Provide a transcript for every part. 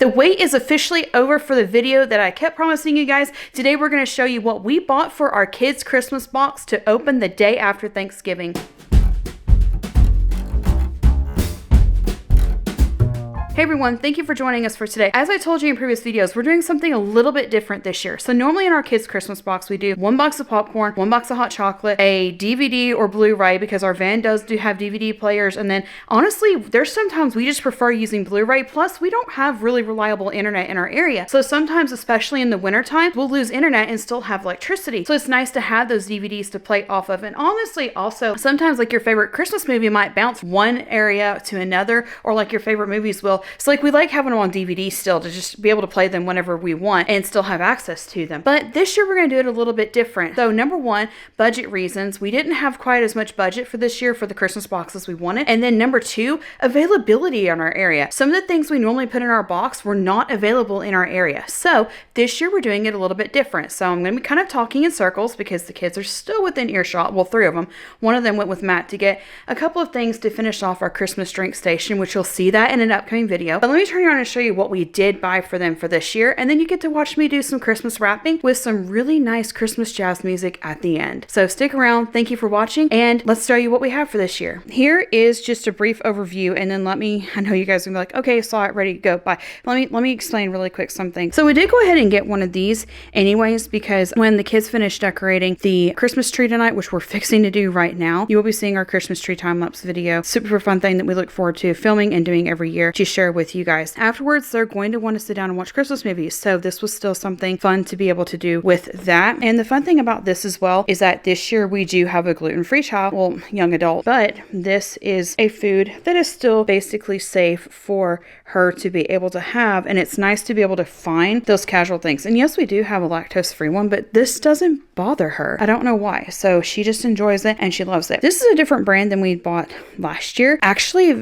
The wait is officially over for the video that I kept promising you guys. Today we're going to show you what we bought for our kids' Christmas box to open the day after Thanksgiving. Hey everyone, thank you for joining us for today. As I told you in previous videos, we're doing something a little bit different this year. So normally in our kids' Christmas box, we do 1 box of popcorn, 1 box of hot chocolate, a DVD or Blu-ray because our van do have DVD players. And then honestly, there's sometimes we just prefer using Blu-ray. Plus we don't have really reliable internet in our area. So sometimes, especially in the wintertime, we'll lose internet and still have electricity. So it's nice to have those DVDs to play off of. And honestly, also sometimes like your favorite Christmas movie might bounce one area to another, or like your favorite movies will. So like we like having them on DVD still to just be able to play them whenever we want and still have access to them. But this year we're going to do it a little bit different. So number one, budget reasons. We didn't have quite as much budget for this year for the Christmas boxes we wanted. And then number two, availability in our area. Some of the things we normally put in our box were not available in our area. So this year we're doing it a little bit different. So I'm going to be kind of talking in circles because the kids are still within earshot. Well, 3 of them. One of them went with Matt to get a couple of things to finish off our Christmas drink station, which you'll see that in an upcoming video. But let me turn around and show you what we did buy for them for this year, and then you get to watch me do some Christmas wrapping with some really nice Christmas jazz music at the end. So stick around, thank you for watching, and let's show you what we have for this year. Here is just a brief overview, and then I know you guys are gonna be like, okay, saw it, ready to go, bye. Let me explain really quick something. So we did go ahead and get one of these anyways, because when the kids finished decorating the Christmas tree tonight, which we're fixing to do right now, you will be seeing our Christmas tree time-lapse video. Super fun thing that we look forward to filming and doing every year to share with you guys. Afterwards, they're going to want to sit down and watch Christmas movies. So this was still something fun to be able to do with that. And the fun thing about this as well is that this year we do have a gluten-free child, well, young adult, but this is a food that is still basically safe for her to be able to have. And it's nice to be able to find those casual things. And yes, we do have a lactose-free one, but this doesn't bother her. I don't know why. So she just enjoys it and she loves it. This is a different brand than we bought last year. Actually,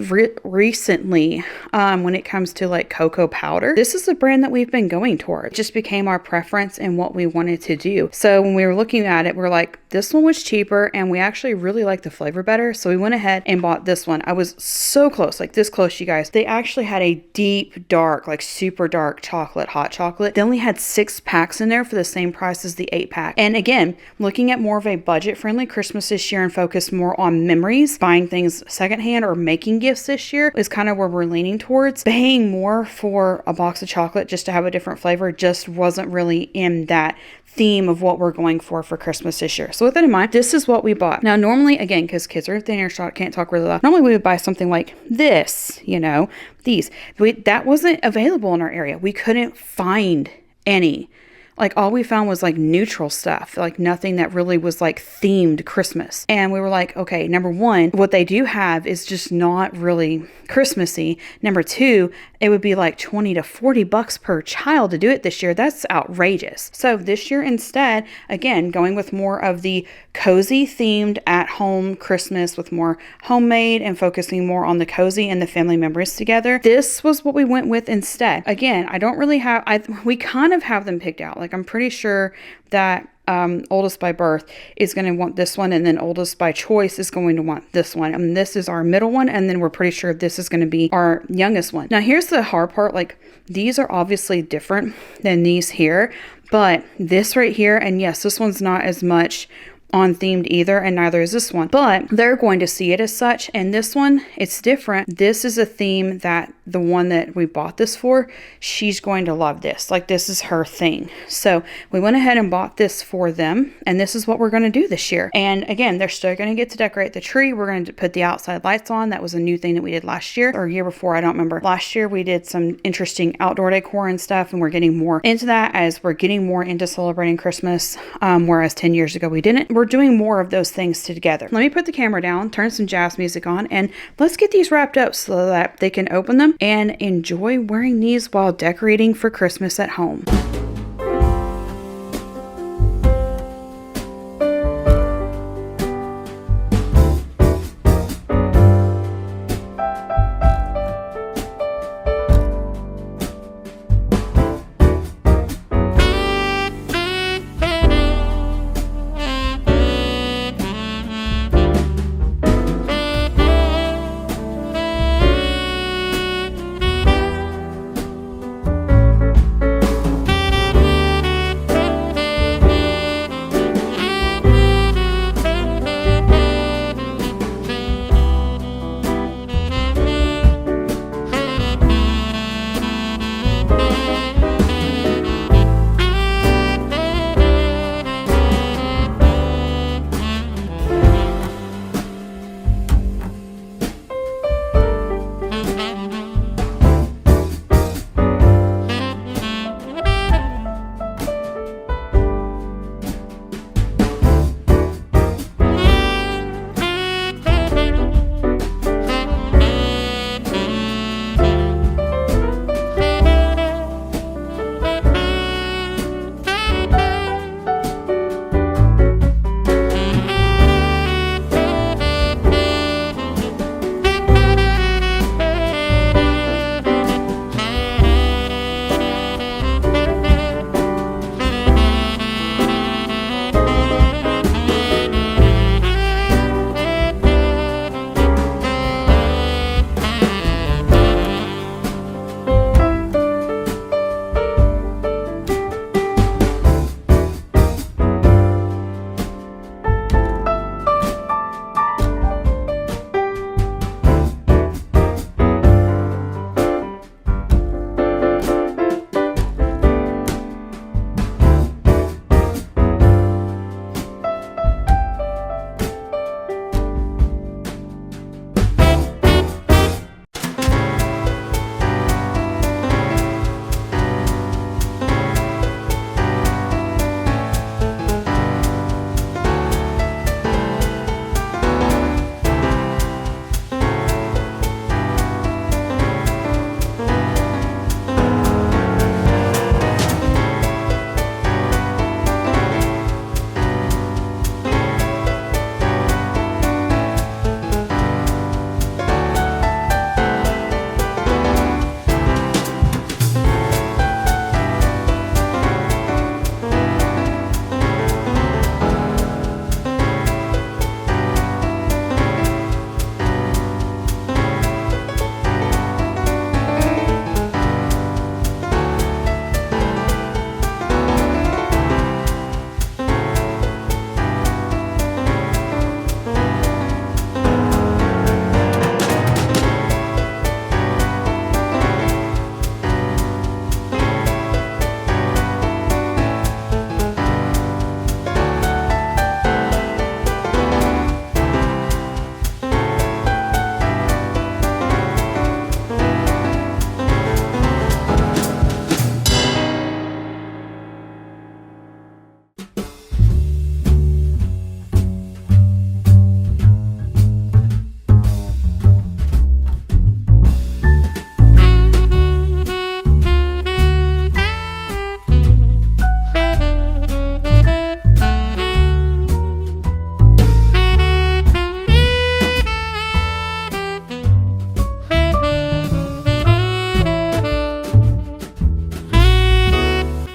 recently, when it comes to like cocoa powder, this is the brand that we've been going toward. It just became our preference and what we wanted to do. So when we were looking at it, we're like, this one was cheaper and we actually really like the flavor better. So we went ahead and bought this one. I was so close, like this close, you guys. They actually had a deep, dark, like super dark chocolate, hot chocolate. They only had 6 packs in there for the same price as the 8-pack. And again, looking at more of a budget-friendly Christmas this year and focus more on memories, buying things secondhand or making gifts this year is kind of where we're leaning towards. Paying more for a box of chocolate just to have a different flavor just wasn't really in that theme of what we're going for Christmas this year. So with that in mind, this is what we bought. Now normally, again, because kids are within earshot, can't talk really loud, normally we would buy something like this, you know, these. That wasn't available in our area. We couldn't find any. Like all we found was like neutral stuff, like nothing that really was like themed Christmas. And we were like, okay, number one, what they do have is just not really Christmassy. Number two, it would be like 20 to 40 bucks per child to do it this year. That's outrageous. So this year instead, again, going with more of the cozy themed at home Christmas with more homemade and focusing more on the cozy and the family members together. This was what we went with instead. Again, I don't really have, we kind of have them picked out. Like I'm pretty sure that oldest by birth is going to want this one, and then oldest by choice is going to want this one, and this is our middle one, and then we're pretty sure this is going to be our youngest one. Now here's the hard part, like these are obviously different than these here, but this right here, and yes, this one's not as much on themed either, and neither is this one, but they're going to see it as such. And this one, it's different. This is a theme that the one that we bought this for, she's going to love this. Like this is her thing. So we went ahead and bought this for them, and this is what we're going to do this year. And again, they're still going to get to decorate the tree. We're going to put the outside lights on. That was a new thing that we did last year or year before, I don't remember. Last year we did some interesting outdoor decor and stuff, and we're getting more into that as we're getting more into celebrating Christmas, whereas 10 years ago we didn't. We're doing more of those things together. Let me put the camera down, turn some jazz music on, and let's get these wrapped up so that they can open them and enjoy wearing these while decorating for Christmas at home.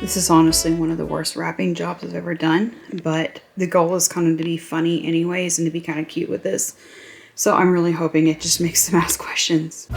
This is honestly one of the worst wrapping jobs I've ever done, but the goal is kind of to be funny anyways and to be kind of cute with this. So I'm really hoping it just makes them ask questions.